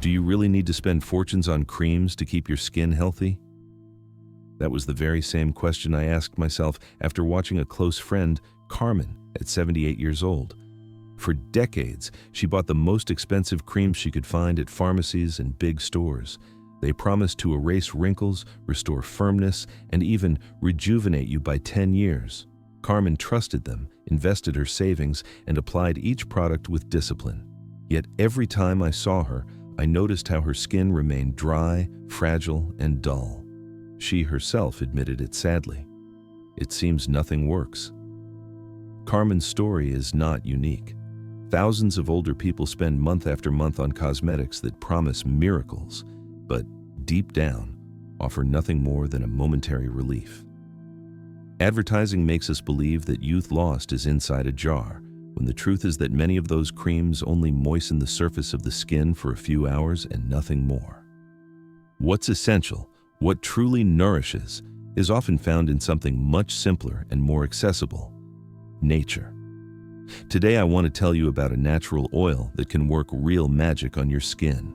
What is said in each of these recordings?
Do you really need to spend fortunes on creams to keep your skin healthy? That was the very same question I asked myself after watching a close friend, Carmen, at 78 years old. For decades, she bought the most expensive creams she could find at pharmacies and big stores. They promised to erase wrinkles, restore firmness, and even rejuvenate you by 10 years. Carmen trusted them, invested her savings, and applied each product with discipline. Yet every time I saw her, I noticed how her skin remained dry, fragile, and dull. She herself admitted it sadly. It seems nothing works. Carmen's story is not unique. Thousands of older people spend month after month on cosmetics that promise miracles, but deep down, offer nothing more than a momentary relief. Advertising makes us believe that youth lost is inside a jar, when the truth is that many of those creams only moisten the surface of the skin for a few hours and nothing more. What's essential, what truly nourishes, is often found in something much simpler and more accessible: nature. Today I want to tell you about a natural oil that can work real magic on your skin.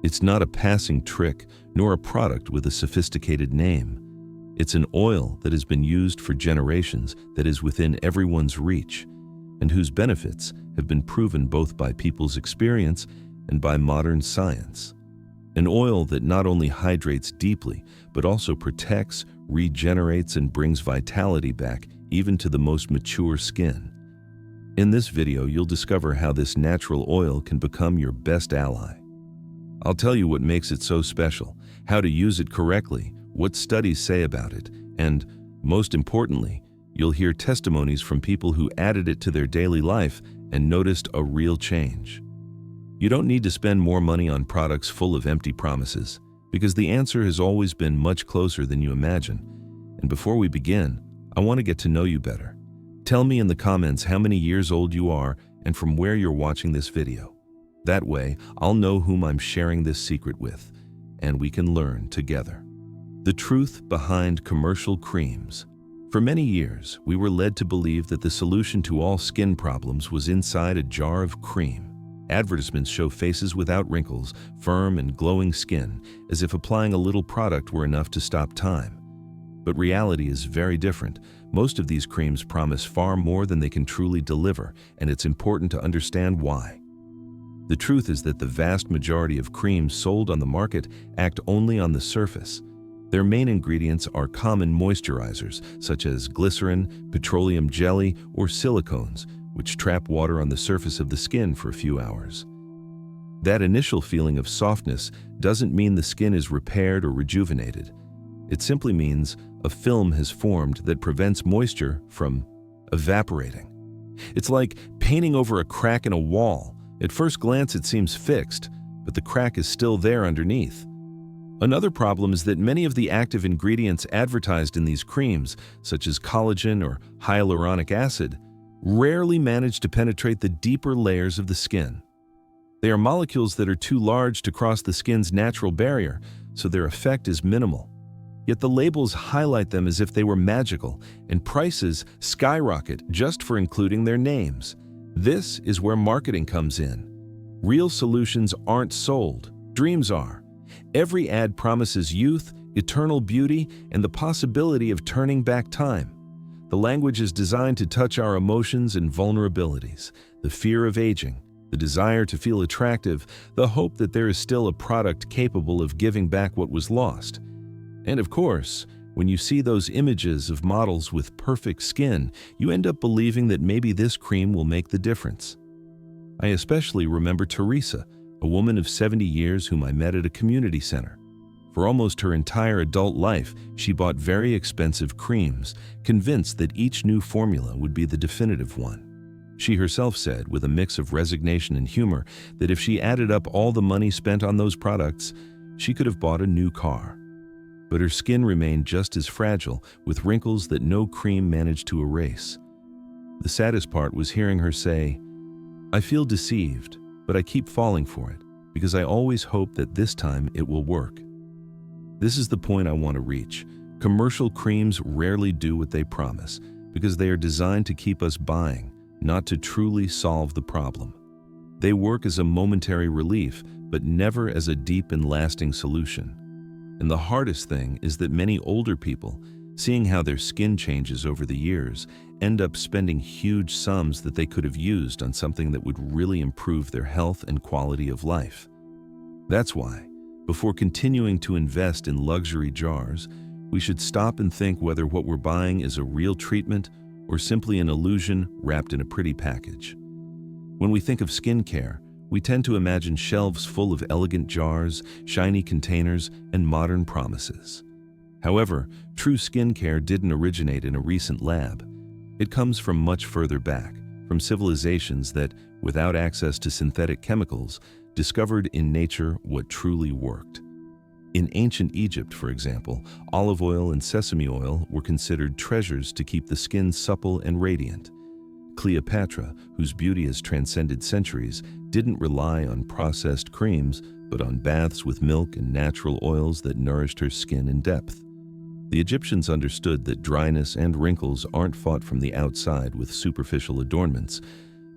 It's not a passing trick, nor a product with a sophisticated name. It's an oil that has been used for generations, that is within everyone's reach, and whose benefits have been proven both by people's experience and by modern science. An oil that not only hydrates deeply, but also protects, regenerates, and brings vitality back, even to the most mature skin. In this video, you'll discover how this natural oil can become your best ally. I'll tell you what makes it so special, how to use it correctly, what studies say about it, and, most importantly, you'll hear testimonies from people who added it to their daily life and noticed a real change. You don't need to spend more money on products full of empty promises, because the answer has always been much closer than you imagine. And before we begin, I want to get to know you better. Tell me in the comments how many years old you are and from where you're watching this video. That way, I'll know whom I'm sharing this secret with, and we can learn together. The truth behind commercial creams. For many years, we were led to believe that the solution to all skin problems was inside a jar of cream. Advertisements show faces without wrinkles, firm and glowing skin, as if applying a little product were enough to stop time. But reality is very different. Most of these creams promise far more than they can truly deliver, and it's important to understand why. The truth is that the vast majority of creams sold on the market act only on the surface. Their main ingredients are common moisturizers, such as glycerin, petroleum jelly, or silicones, which trap water on the surface of the skin for a few hours. That initial feeling of softness doesn't mean the skin is repaired or rejuvenated. It simply means a film has formed that prevents moisture from evaporating. It's like painting over a crack in a wall. At first glance, it seems fixed, but the crack is still there underneath. Another problem is that many of the active ingredients advertised in these creams, such as collagen or hyaluronic acid, rarely manage to penetrate the deeper layers of the skin. They are molecules that are too large to cross the skin's natural barrier, so their effect is minimal. Yet the labels highlight them as if they were magical, and prices skyrocket just for including their names. This is where marketing comes in. Real solutions aren't sold, dreams are. Every ad promises youth, eternal beauty, and the possibility of turning back time. The language is designed to touch our emotions and vulnerabilities, the fear of aging, the desire to feel attractive, the hope that there is still a product capable of giving back what was lost. And of course, when you see those images of models with perfect skin, you end up believing that maybe this cream will make the difference. I especially remember Teresa, a woman of 70 years whom I met at a community center. For almost her entire adult life, she bought very expensive creams, convinced that each new formula would be the definitive one. She herself said, with a mix of resignation and humor, that if she added up all the money spent on those products, she could have bought a new car. But her skin remained just as fragile, with wrinkles that no cream managed to erase. The saddest part was hearing her say, "I feel deceived, but I keep falling for it, because I always hope that this time it will work." This is the point I want to reach. Commercial creams rarely do what they promise, because they are designed to keep us buying, not to truly solve the problem. They work as a momentary relief, but never as a deep and lasting solution. And the hardest thing is that many older people, seeing how their skin changes over the years, end up spending huge sums that they could have used on something that would really improve their health and quality of life. That's why, before continuing to invest in luxury jars, we should stop and think whether what we're buying is a real treatment or simply an illusion wrapped in a pretty package. When we think of skincare, we tend to imagine shelves full of elegant jars, shiny containers, and modern promises. However, true skincare didn't originate in a recent lab. It comes from much further back, from civilizations that, without access to synthetic chemicals, discovered in nature what truly worked. In ancient Egypt, for example, olive oil and sesame oil were considered treasures to keep the skin supple and radiant. Cleopatra, whose beauty has transcended centuries, didn't rely on processed creams, but on baths with milk and natural oils that nourished her skin in depth. The Egyptians understood that dryness and wrinkles aren't fought from the outside with superficial adornments,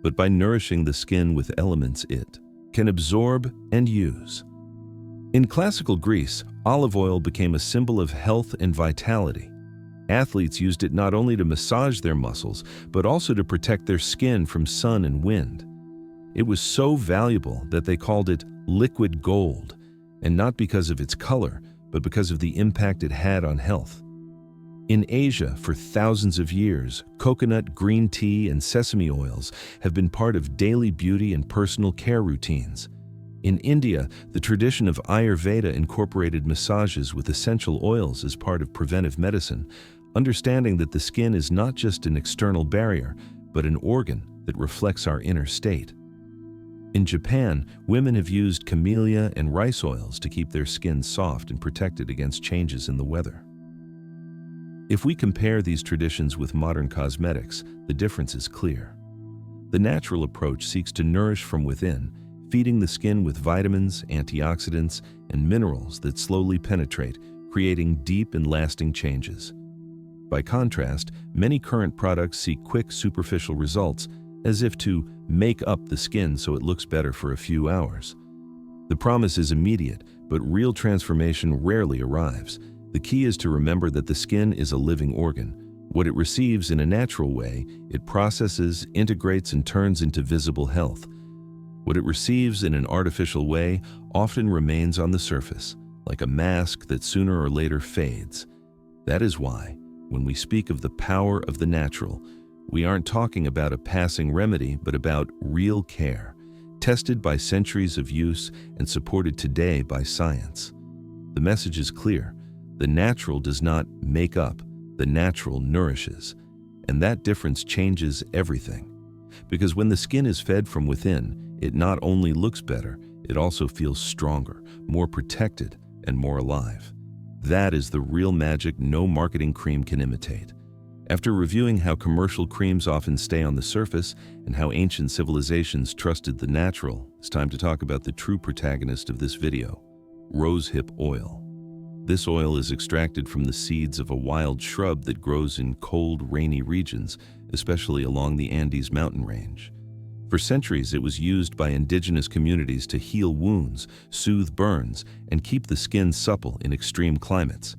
but by nourishing the skin with elements it can absorb and use. In classical Greece, olive oil became a symbol of health and vitality. Athletes used it not only to massage their muscles, but also to protect their skin from sun and wind. It was so valuable that they called it liquid gold, and not because of its color, but because of the impact it had on health. In Asia, for thousands of years, coconut, green tea, and sesame oils have been part of daily beauty and personal care routines. In India, the tradition of Ayurveda incorporated massages with essential oils as part of preventive medicine, understanding that the skin is not just an external barrier, but an organ that reflects our inner state. In Japan, women have used camellia and rice oils to keep their skin soft and protected against changes in the weather. If we compare these traditions with modern cosmetics, the difference is clear. The natural approach seeks to nourish from within, feeding the skin with vitamins, antioxidants, and minerals that slowly penetrate, creating deep and lasting changes. By contrast, many current products seek quick, superficial results, as if to make up the skin so it looks better for a few hours. The promise is immediate, but real transformation rarely arrives. The key is to remember that the skin is a living organ. What it receives in a natural way, it processes, integrates, and turns into visible health. What it receives in an artificial way often remains on the surface, like a mask that sooner or later fades. That is why, when we speak of the power of the natural, we aren't talking about a passing remedy, but about real care, tested by centuries of use and supported today by science. The message is clear. The natural does not make up, the natural nourishes. And that difference changes everything. Because when the skin is fed from within, it not only looks better, it also feels stronger, more protected, and more alive. That is the real magic no marketing cream can imitate. After reviewing how commercial creams often stay on the surface and how ancient civilizations trusted the natural, it's time to talk about the true protagonist of this video, rosehip oil. This oil is extracted from the seeds of a wild shrub that grows in cold, rainy regions, especially along the Andes mountain range. For centuries, it was used by indigenous communities to heal wounds, soothe burns, and keep the skin supple in extreme climates.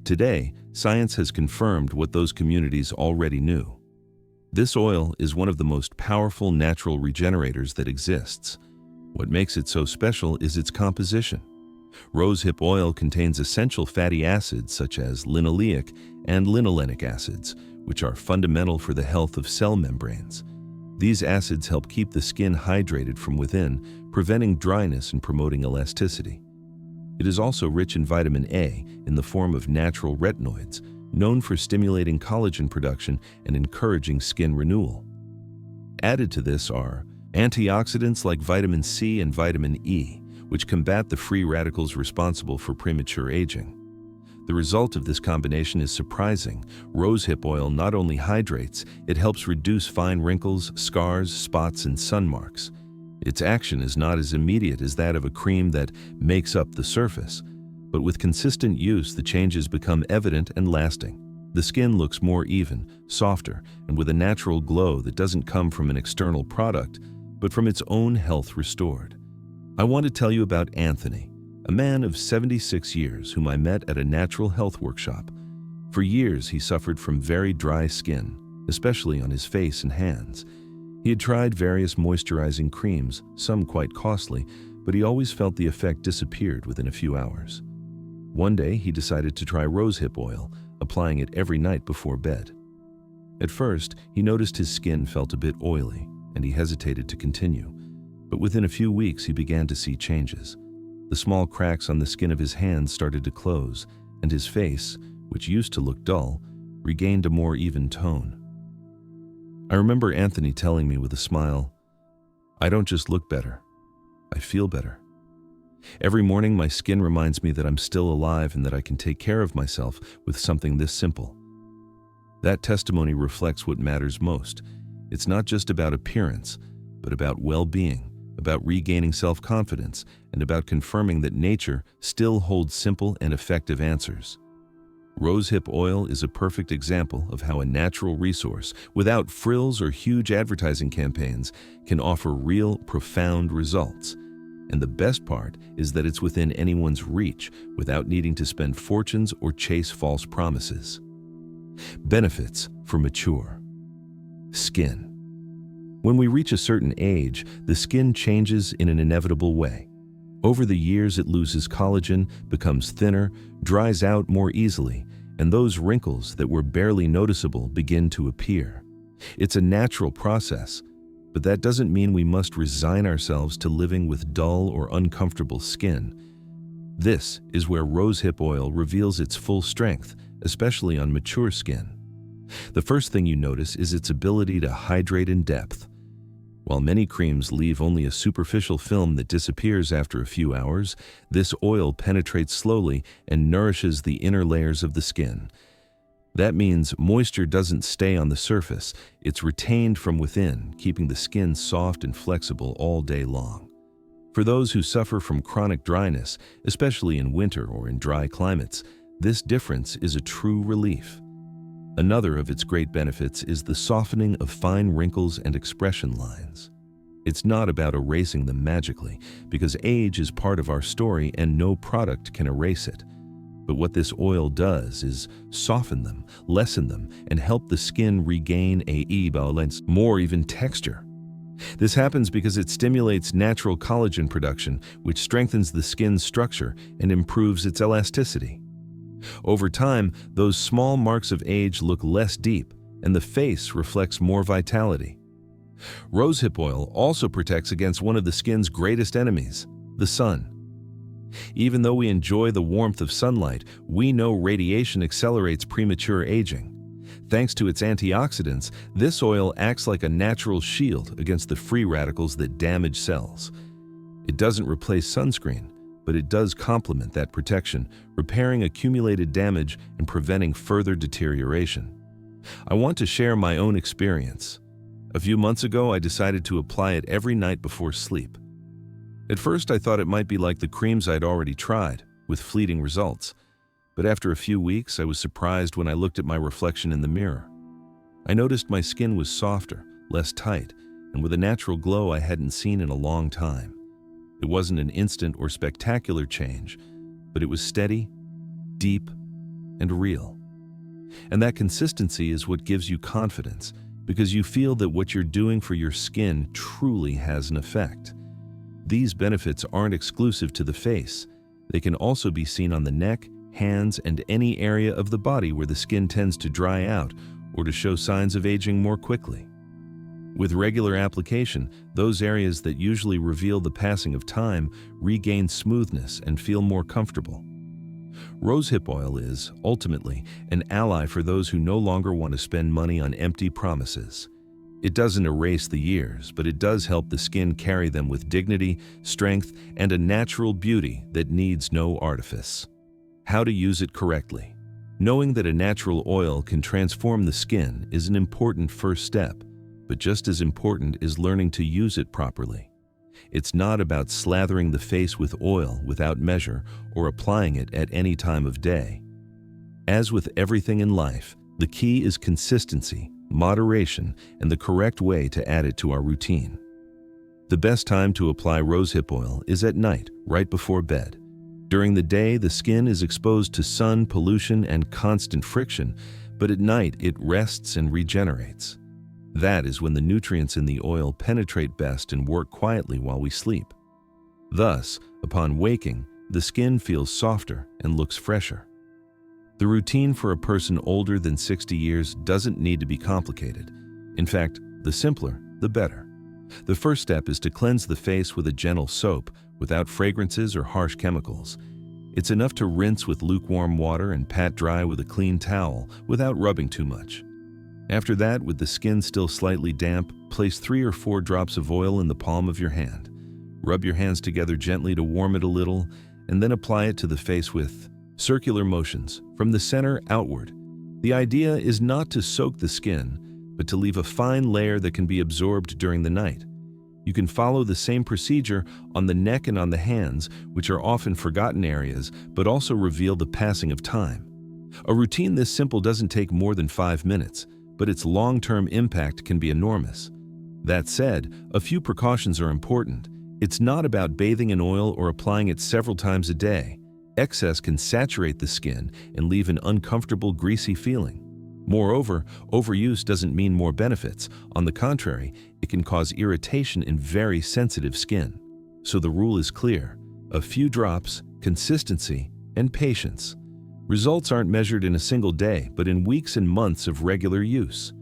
Today, science has confirmed what those communities already knew. This oil is one of the most powerful natural regenerators that exists. What makes it so special is its composition. Rosehip oil contains essential fatty acids such as linoleic and linolenic acids, which are fundamental for the health of cell membranes. These acids help keep the skin hydrated from within, preventing dryness and promoting elasticity. It is also rich in vitamin A in the form of natural retinoids, known for stimulating collagen production and encouraging skin renewal. Added to this are antioxidants like vitamin C and vitamin E, which combat the free radicals responsible for premature aging. The result of this combination is surprising. Rosehip oil not only hydrates, it helps reduce fine wrinkles, scars, spots, and sun marks. Its action is not as immediate as that of a cream that makes up the surface, but with consistent use, the changes become evident and lasting. The skin looks more even, softer, and with a natural glow that doesn't come from an external product, but from its own health restored. I want to tell you about Anthony, a man of 76 years whom I met at a natural health workshop. For years, he suffered from very dry skin, especially on his face and hands. He had tried various moisturizing creams, some quite costly, but he always felt the effect disappeared within a few hours. One day, he decided to try rosehip oil, applying it every night before bed. At first, he noticed his skin felt a bit oily, and he hesitated to continue. But within a few weeks, he began to see changes. The small cracks on the skin of his hands started to close, and his face, which used to look dull, regained a more even tone. I remember Anthony telling me with a smile, "I don't just look better, I feel better. Every morning my skin reminds me that I'm still alive and that I can take care of myself with something this simple." That testimony reflects what matters most. It's not just about appearance, but about well-being, about regaining self-confidence, and about confirming that nature still holds simple and effective answers. Rosehip oil is a perfect example of how a natural resource, without frills or huge advertising campaigns, can offer real, profound results. And the best part is that it's within anyone's reach without needing to spend fortunes or chase false promises. Benefits for mature skin. When we reach a certain age, the skin changes in an inevitable way. Over the years, it loses collagen, becomes thinner, dries out more easily, and those wrinkles that were barely noticeable begin to appear. It's a natural process, but that doesn't mean we must resign ourselves to living with dull or uncomfortable skin. This is where rosehip oil reveals its full strength, especially on mature skin. The first thing you notice is its ability to hydrate in depth. While many creams leave only a superficial film that disappears after a few hours, this oil penetrates slowly and nourishes the inner layers of the skin. That means moisture doesn't stay on the surface, it's retained from within, keeping the skin soft and flexible all day long. For those who suffer from chronic dryness, especially in winter or in dry climates, this difference is a true relief. Another of its great benefits is the softening of fine wrinkles and expression lines. It's not about erasing them magically, because age is part of our story and no product can erase it. But what this oil does is soften them, lessen them, and help the skin regain a balance, more even texture. This happens because it stimulates natural collagen production, which strengthens the skin's structure and improves its elasticity. Over time, those small marks of age look less deep, and the face reflects more vitality. Rosehip oil also protects against one of the skin's greatest enemies, the sun. Even though we enjoy the warmth of sunlight, we know radiation accelerates premature aging. Thanks to its antioxidants, this oil acts like a natural shield against the free radicals that damage cells. It doesn't replace sunscreen, but it does complement that protection, repairing accumulated damage and preventing further deterioration. I want to share my own experience. A few months ago, I decided to apply it every night before sleep. At first, I thought it might be like the creams I'd already tried, with fleeting results. But after a few weeks, I was surprised when I looked at my reflection in the mirror. I noticed my skin was softer, less tight, and with a natural glow I hadn't seen in a long time. It wasn't an instant or spectacular change, but it was steady, deep, and real. And that consistency is what gives you confidence, because you feel that what you're doing for your skin truly has an effect. These benefits aren't exclusive to the face. They can also be seen on the neck, hands, and any area of the body where the skin tends to dry out or to show signs of aging more quickly. With regular application, those areas that usually reveal the passing of time regain smoothness and feel more comfortable. Rosehip oil is, ultimately, an ally for those who no longer want to spend money on empty promises. It doesn't erase the years, but it does help the skin carry them with dignity, strength, and a natural beauty that needs no artifice. How to use it correctly. Knowing that a natural oil can transform the skin is an important first step, but just as important is learning to use it properly. It's not about slathering the face with oil without measure or applying it at any time of day. As with everything in life, the key is consistency, moderation, and the correct way to add it to our routine. The best time to apply rosehip oil is at night, right before bed. During the day, the skin is exposed to sun, pollution, and constant friction, but at night it rests and regenerates. That is when the nutrients in the oil penetrate best and work quietly while we sleep. Thus, upon waking, the skin feels softer and looks fresher. The routine for a person older than 60 years doesn't need to be complicated. In fact, the simpler, the better. The first step is to cleanse the face with a gentle soap without fragrances or harsh chemicals. It's enough to rinse with lukewarm water and pat dry with a clean towel without rubbing too much. After that, with the skin still slightly damp, place 3 or 4 drops of oil in the palm of your hand. Rub your hands together gently to warm it a little, and then apply it to the face with circular motions, from the center outward. The idea is not to soak the skin, but to leave a fine layer that can be absorbed during the night. You can follow the same procedure on the neck and on the hands, which are often forgotten areas, but also reveal the passing of time. A routine this simple doesn't take more than 5 minutes, but its long-term impact can be enormous. That said, a few precautions are important. It's not about bathing in oil or applying it several times a day. Excess can saturate the skin and leave an uncomfortable, greasy feeling. Moreover, overuse doesn't mean more benefits. On the contrary, it can cause irritation in very sensitive skin. So the rule is clear: a few drops, consistency, and patience. Results aren't measured in a single day, but in weeks and months of regular use.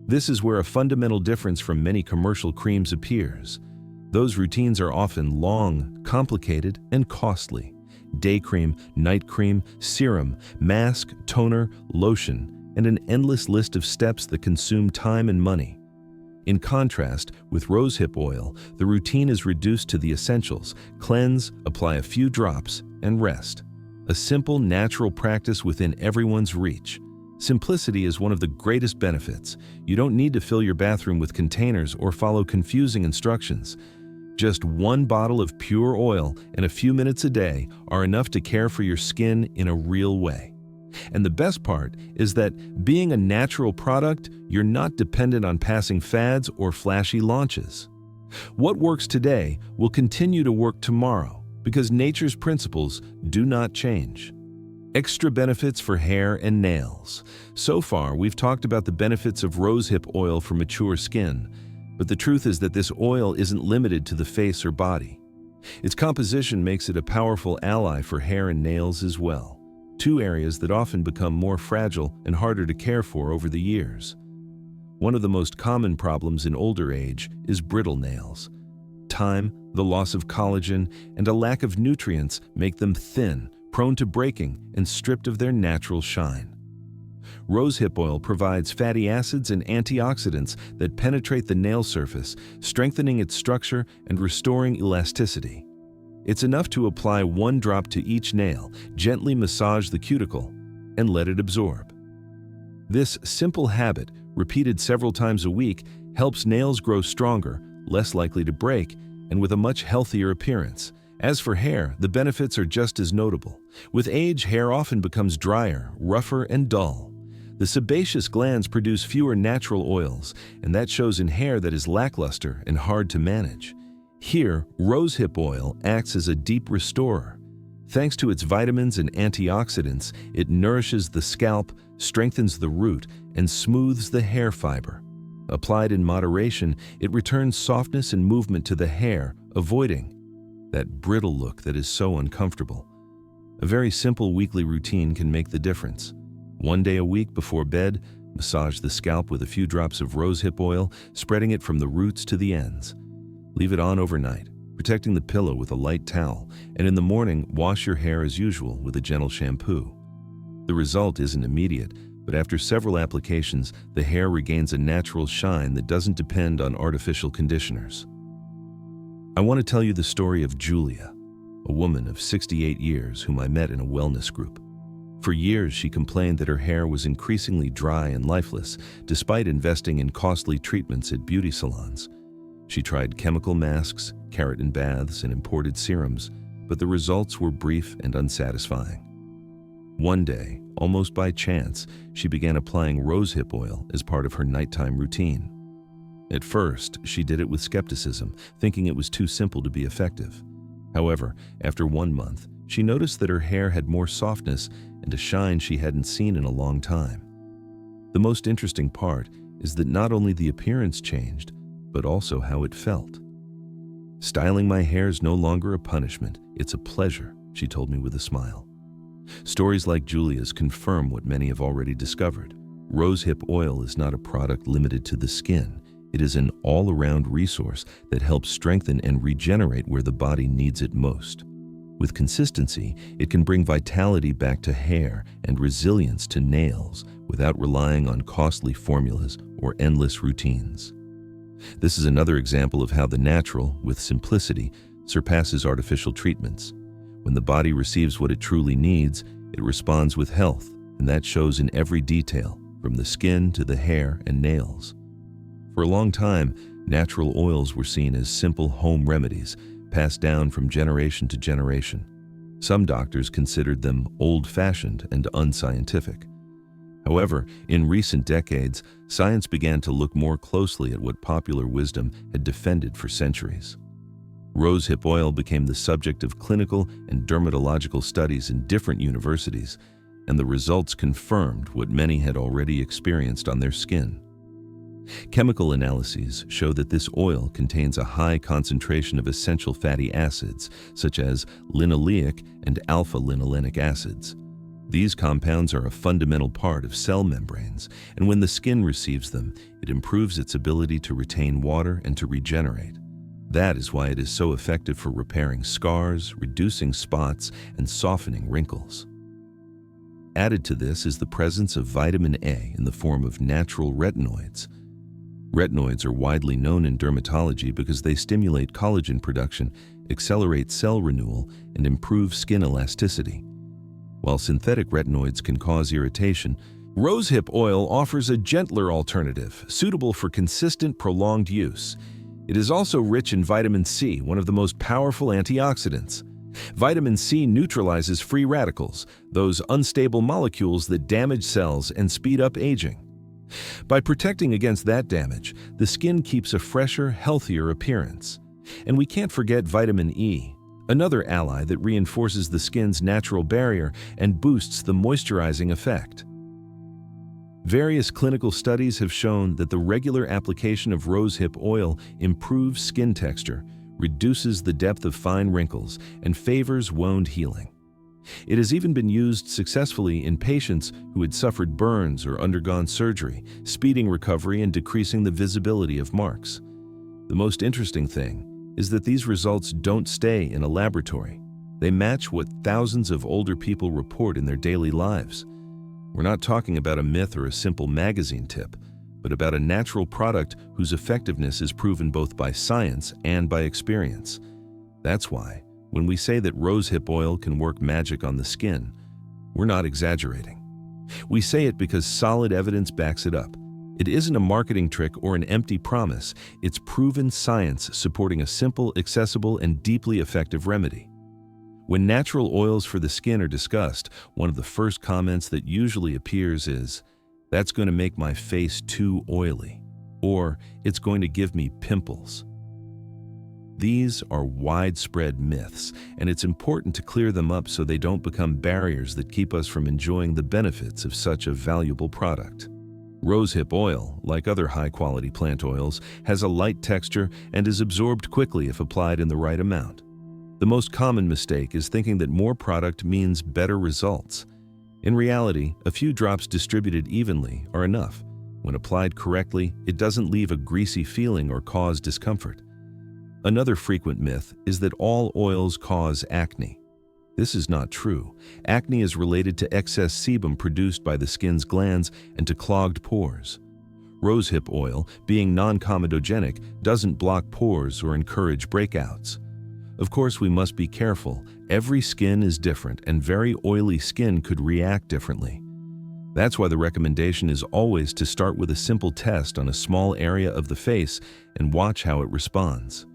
This is where a fundamental difference from many commercial creams appears. Those routines are often long, complicated, and costly. Day cream, night cream, serum, mask, toner, lotion, and an endless list of steps that consume time and money. In contrast, with rosehip oil, the routine is reduced to the essentials: cleanse, apply a few drops, and rest. A simple, natural practice within everyone's reach. Simplicity is one of the greatest benefits. You don't need to fill your bathroom with containers or follow confusing instructions. Just 1 bottle of pure oil and a few minutes a day are enough to care for your skin in a real way. And the best part is that, being a natural product, you're not dependent on passing fads or flashy launches. What works today will continue to work tomorrow, because nature's principles do not change. Extra benefits for hair and nails. So far, we've talked about the benefits of rosehip oil for mature skin, but the truth is that this oil isn't limited to the face or body. Its composition makes it a powerful ally for hair and nails as well, 2 areas that often become more fragile and harder to care for over the years. One of the most common problems in older age is brittle nails. Time, the loss of collagen, and a lack of nutrients make them thin, prone to breaking, and stripped of their natural shine. Rosehip oil provides fatty acids and antioxidants that penetrate the nail surface, strengthening its structure and restoring elasticity. It's enough to apply 1 drop to each nail, gently massage the cuticle, and let it absorb. This simple habit, repeated several times a week, helps nails grow stronger, less likely to break, and with a much healthier appearance. As for hair, the benefits are just as notable. With age, hair often becomes drier, rougher, and dull. The sebaceous glands produce fewer natural oils, and that shows in hair that is lackluster and hard to manage. Here, rosehip oil acts as a deep restorer. Thanks to its vitamins and antioxidants, it nourishes the scalp, strengthens the root, and smooths the hair fiber. Applied in moderation, it returns softness and movement to the hair, avoiding that brittle look that is so uncomfortable. A very simple weekly routine can make the difference. 1 day a week before bed, massage the scalp with a few drops of rosehip oil, spreading it from the roots to the ends. Leave it on overnight, protecting the pillow with a light towel, and in the morning, wash your hair as usual with a gentle shampoo. The result isn't immediate, but after several applications, the hair regains a natural shine that doesn't depend on artificial conditioners. I want to tell you the story of Julia, a woman of 68 years whom I met in a wellness group. For years, she complained that her hair was increasingly dry and lifeless, despite investing in costly treatments at beauty salons. She tried chemical masks, keratin baths, and imported serums, but the results were brief and unsatisfying. One day, almost by chance, she began applying rosehip oil as part of her nighttime routine. At first, she did it with skepticism, thinking it was too simple to be effective. However, after 1 month, she noticed that her hair had more softness and a shine she hadn't seen in a long time. The most interesting part is that not only the appearance changed, but also how it felt. "Styling my hair is no longer a punishment, it's a pleasure," she told me with a smile. Stories like Julia's confirm what many have already discovered. Rosehip oil is not a product limited to the skin. It is an all-around resource that helps strengthen and regenerate where the body needs it most. With consistency, it can bring vitality back to hair and resilience to nails without relying on costly formulas or endless routines. This is another example of how the natural, with simplicity, surpasses artificial treatments. When the body receives what it truly needs, it responds with health, and that shows in every detail, from the skin to the hair and nails. For a long time, natural oils were seen as simple home remedies, passed down from generation to generation. Some doctors considered them old-fashioned and unscientific. However, in recent decades, science began to look more closely at what popular wisdom had defended for centuries. Rosehip oil became the subject of clinical and dermatological studies in different universities, and the results confirmed what many had already experienced on their skin. Chemical analyses show that this oil contains a high concentration of essential fatty acids, such as linoleic and alpha-linolenic acids. These compounds are a fundamental part of cell membranes, and when the skin receives them, it improves its ability to retain water and to regenerate. That is why it is so effective for repairing scars, reducing spots, and softening wrinkles. Added to this is the presence of vitamin A in the form of natural retinoids. Retinoids are widely known in dermatology because they stimulate collagen production, accelerate cell renewal, and improve skin elasticity. While synthetic retinoids can cause irritation, rosehip oil offers a gentler alternative, suitable for consistent, prolonged use. It is also rich in vitamin C, one of the most powerful antioxidants. Vitamin C neutralizes free radicals, those unstable molecules that damage cells and speed up aging. By protecting against that damage, the skin keeps a fresher, healthier appearance. And we can't forget vitamin E, another ally that reinforces the skin's natural barrier and boosts the moisturizing effect. Various clinical studies have shown that the regular application of rosehip oil improves skin texture, reduces the depth of fine wrinkles, and favors wound healing. It has even been used successfully in patients who had suffered burns or undergone surgery, speeding recovery and decreasing the visibility of marks. The most interesting thing is that these results don't stay in a laboratory. They match what thousands of older people report in their daily lives. We're not talking about a myth or a simple magazine tip, but about a natural product whose effectiveness is proven both by science and by experience. That's why, when we say that rosehip oil can work magic on the skin, we're not exaggerating. We say it because solid evidence backs it up. It isn't a marketing trick or an empty promise. It's proven science supporting a simple, accessible, and deeply effective remedy. When natural oils for the skin are discussed, one of the first comments that usually appears is, "That's going to make my face too oily," or "It's going to give me pimples." These are widespread myths, and it's important to clear them up so they don't become barriers that keep us from enjoying the benefits of such a valuable product. Rosehip oil, like other high-quality plant oils, has a light texture and is absorbed quickly if applied in the right amount. The most common mistake is thinking that more product means better results. In reality, a few drops distributed evenly are enough. When applied correctly, it doesn't leave a greasy feeling or cause discomfort. Another frequent myth is that all oils cause acne. This is not true. Acne is related to excess sebum produced by the skin's glands and to clogged pores. Rosehip oil, being non-comedogenic, doesn't block pores or encourage breakouts. Of course, we must be careful. Every skin is different, and very oily skin could react differently. That's why the recommendation is always to start with a simple test on a small area of the face and watch how it responds.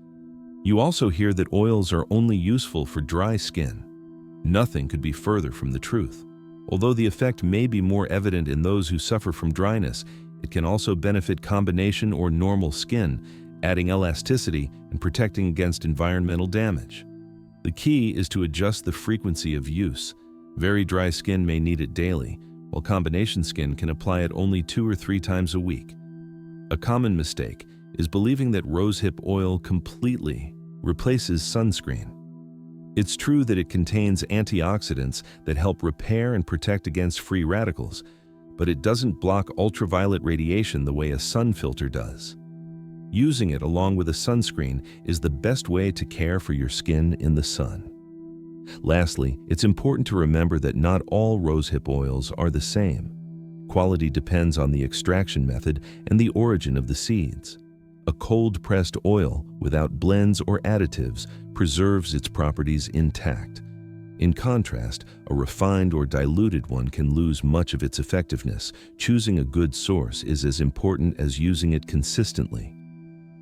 You also hear that oils are only useful for dry skin. Nothing could be further from the truth. Although the effect may be more evident in those who suffer from dryness, It can also benefit combination or normal skin, adding elasticity and protecting against environmental damage. The key is to adjust the frequency of use. Very dry skin may need it daily, while combination skin can apply it only 2 or 3 times a week. A common mistake is believing that rosehip oil completely replaces sunscreen. It's true that it contains antioxidants that help repair and protect against free radicals, but it doesn't block ultraviolet radiation the way a sun filter does. Using it along with a sunscreen is the best way to care for your skin in the sun. Lastly, it's important to remember that not all rosehip oils are the same. Quality depends on the extraction method and the origin of the seeds. A cold-pressed oil without blends or additives preserves its properties intact. In contrast, a refined or diluted one can lose much of its effectiveness. Choosing a good source is as important as using it consistently.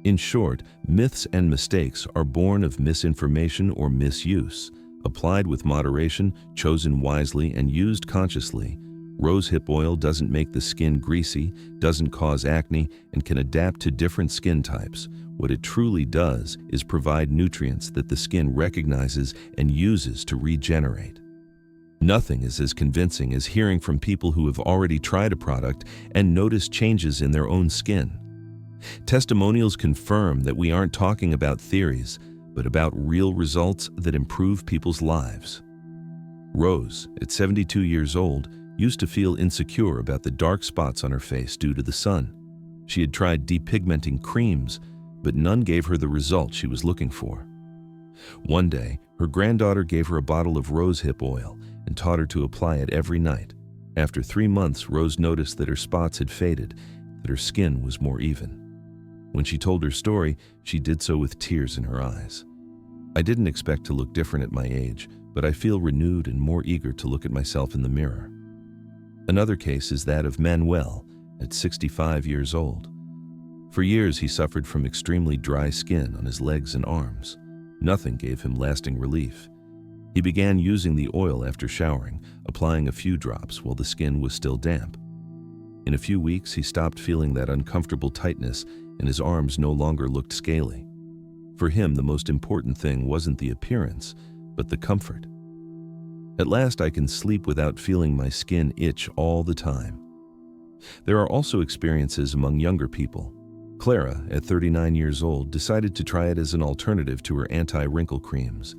In short, myths and mistakes are born of misinformation or misuse. Applied with moderation, chosen wisely, and used consciously, rosehip oil doesn't make the skin greasy, doesn't cause acne, and can adapt to different skin types. What it truly does is provide nutrients that the skin recognizes and uses to regenerate. Nothing is as convincing as hearing from people who have already tried a product and noticed changes in their own skin. Testimonials confirm that we aren't talking about theories, but about real results that improve people's lives. Rose, at 72 years old, used to feel insecure about the dark spots on her face due to the sun. She had tried depigmenting creams, but none gave her the result she was looking for. One day, her granddaughter gave her a bottle of rosehip oil and taught her to apply it every night. After 3 months, Rose noticed that her spots had faded, that her skin was more even. When she told her story, she did so with tears in her eyes. I didn't expect to look different at my age, but I feel renewed and more eager to look at myself in the mirror. Another case is that of Manuel, at 65 years old. For years, he suffered from extremely dry skin on his legs and arms. Nothing gave him lasting relief. He began using the oil after showering, applying a few drops while the skin was still damp. In a few weeks, he stopped feeling that uncomfortable tightness, and his arms no longer looked scaly. For him, the most important thing wasn't the appearance, but the comfort. At last, I can sleep without feeling my skin itch all the time. There are also experiences among younger people. Clara, at 39 years old, decided to try it as an alternative to her anti-wrinkle creams.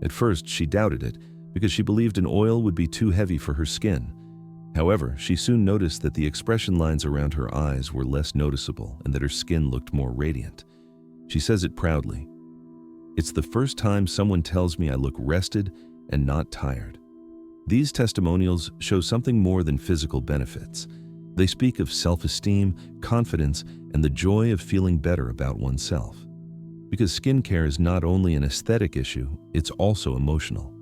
At first, she doubted it because she believed an oil would be too heavy for her skin. However, she soon noticed that the expression lines around her eyes were less noticeable and that her skin looked more radiant. She says it proudly. "It's the first time someone tells me I look rested and not tired." These testimonials show something more than physical benefits. They speak of self-esteem, confidence, and the joy of feeling better about oneself. Because skincare is not only an aesthetic issue, it's also emotional.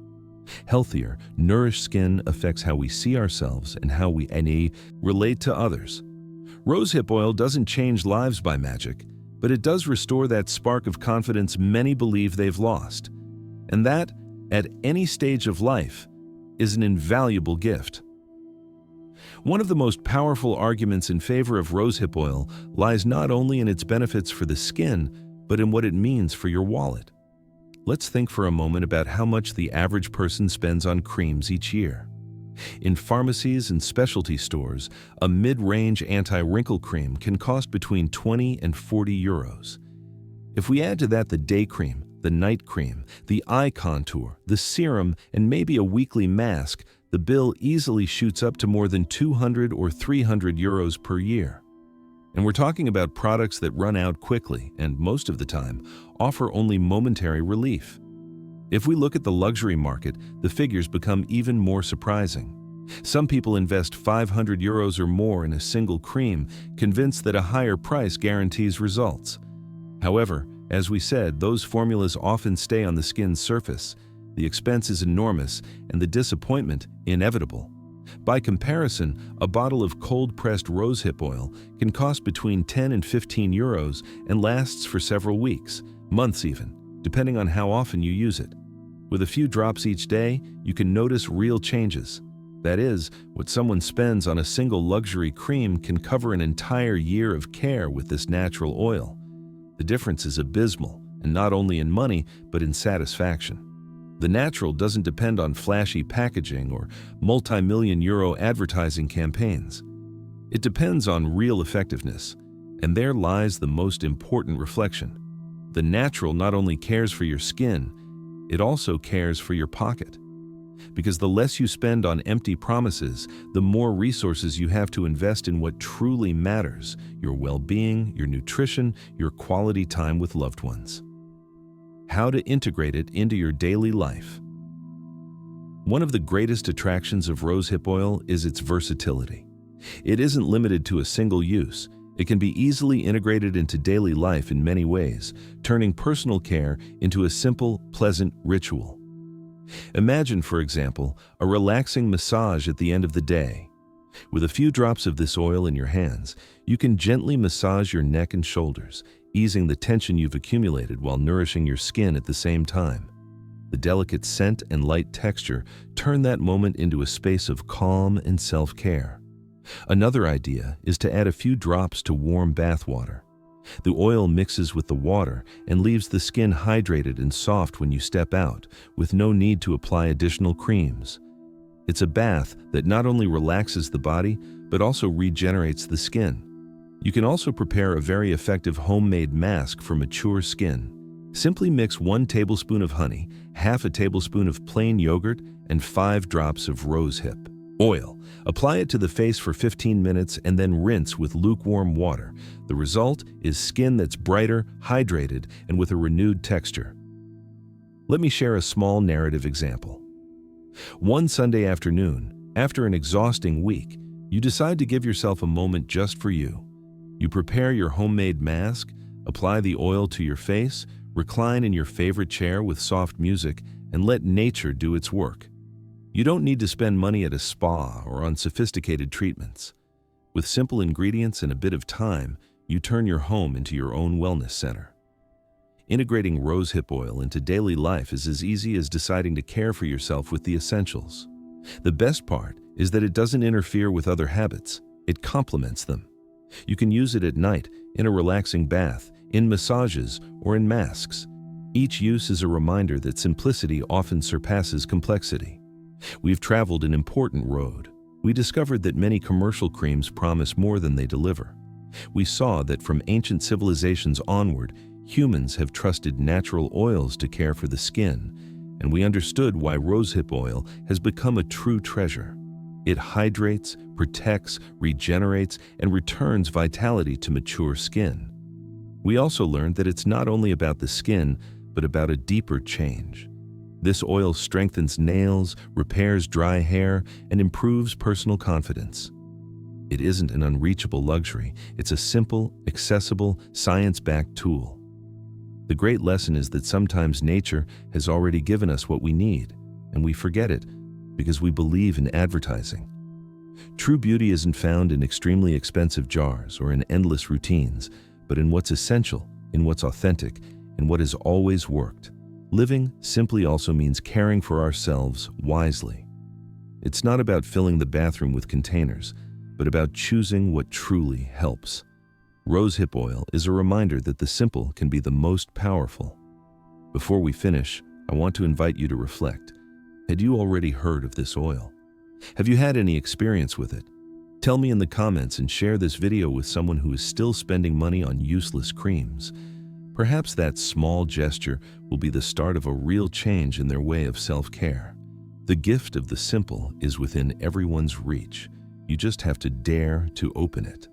Healthier, nourished skin affects how we see ourselves and how we relate to others. Rosehip oil doesn't change lives by magic, but it does restore that spark of confidence many believe they've lost. And that, at any stage of life, is an invaluable gift. One of the most powerful arguments in favor of rosehip oil lies not only in its benefits for the skin, but in what it means for your wallet. Let's think for a moment about how much the average person spends on creams each year. In pharmacies and specialty stores, a mid-range anti-wrinkle cream can cost between 20 and 40 euros. If we add to that the day cream, the night cream, the eye contour, the serum, and maybe a weekly mask, the bill easily shoots up to more than 200 or 300 euros per year. And we're talking about products that run out quickly and, most of the time, offer only momentary relief. If we look at the luxury market, the figures become even more surprising. Some people invest 500 euros or more in a single cream, convinced that a higher price guarantees results. However, as we said, those formulas often stay on the skin's surface. The expense is enormous and the disappointment inevitable. By comparison, a bottle of cold-pressed rosehip oil can cost between 10 and 15 euros and lasts for several weeks, months even, depending on how often you use it. With a few drops each day, you can notice real changes. That is, what someone spends on a single luxury cream can cover an entire year of care with this natural oil. The difference is abysmal, and not only in money, but in satisfaction. The natural doesn't depend on flashy packaging or multi-million euro advertising campaigns. It depends on real effectiveness, and there lies the most important reflection. The natural not only cares for your skin, it also cares for your pocket. Because the less you spend on empty promises, the more resources you have to invest in what truly matters: your well-being, your nutrition, your quality time with loved ones. How to integrate it into your daily life. One of the greatest attractions of rosehip oil is its versatility. It isn't limited to a single use. It can be easily integrated into daily life in many ways, turning personal care into a simple, pleasant ritual. Imagine, for example, a relaxing massage at the end of the day. With a few drops of this oil in your hands, you can gently massage your neck and shoulders, easing the tension you've accumulated while nourishing your skin at the same time. The delicate scent and light texture turn that moment into a space of calm and self-care. Another idea is to add a few drops to warm bath water. The oil mixes with the water and leaves the skin hydrated and soft when you step out, with no need to apply additional creams. It's a bath that not only relaxes the body, but also regenerates the skin. You can also prepare a very effective homemade mask for mature skin. Simply mix 1 tablespoon of honey, half a tablespoon of plain yogurt, and 5 drops of rosehip oil. Apply it to the face for 15 minutes and then rinse with lukewarm water. The result is skin that's brighter, hydrated, and with a renewed texture. Let me share a small narrative example. One Sunday afternoon, after an exhausting week, you decide to give yourself a moment just for you. You prepare your homemade mask, apply the oil to your face, recline in your favorite chair with soft music, and let nature do its work. You don't need to spend money at a spa or on sophisticated treatments. With simple ingredients and a bit of time, you turn your home into your own wellness center. Integrating rosehip oil into daily life is as easy as deciding to care for yourself with the essentials. The best part is that it doesn't interfere with other habits. It complements them. You can use it at night, in a relaxing bath, in massages, or in masks. Each use is a reminder that simplicity often surpasses complexity. We've traveled an important road. We discovered that many commercial creams promise more than they deliver. We saw that from ancient civilizations onward, humans have trusted natural oils to care for the skin, and we understood why rosehip oil has become a true treasure. It hydrates, protects, regenerates, and returns vitality to mature skin. We also learned that it's not only about the skin, but about a deeper change. This oil strengthens nails, repairs dry hair, and improves personal confidence. It isn't an unreachable luxury. It's a simple, accessible, science-backed tool. The great lesson is that sometimes nature has already given us what we need, and we forget it because we believe in advertising. True beauty isn't found in extremely expensive jars or in endless routines, but in what's essential, in what's authentic, in what has always worked. Living simply also means caring for ourselves wisely. It's not about filling the bathroom with containers, but about choosing what truly helps. Rosehip oil is a reminder that the simple can be the most powerful. Before we finish, I want to invite you to reflect. Had you already heard of this oil? Have you had any experience with it? Tell me in the comments and share this video with someone who is still spending money on useless creams. Perhaps that small gesture will be the start of a real change in their way of self-care. The gift of the simple is within everyone's reach. You just have to dare to open it.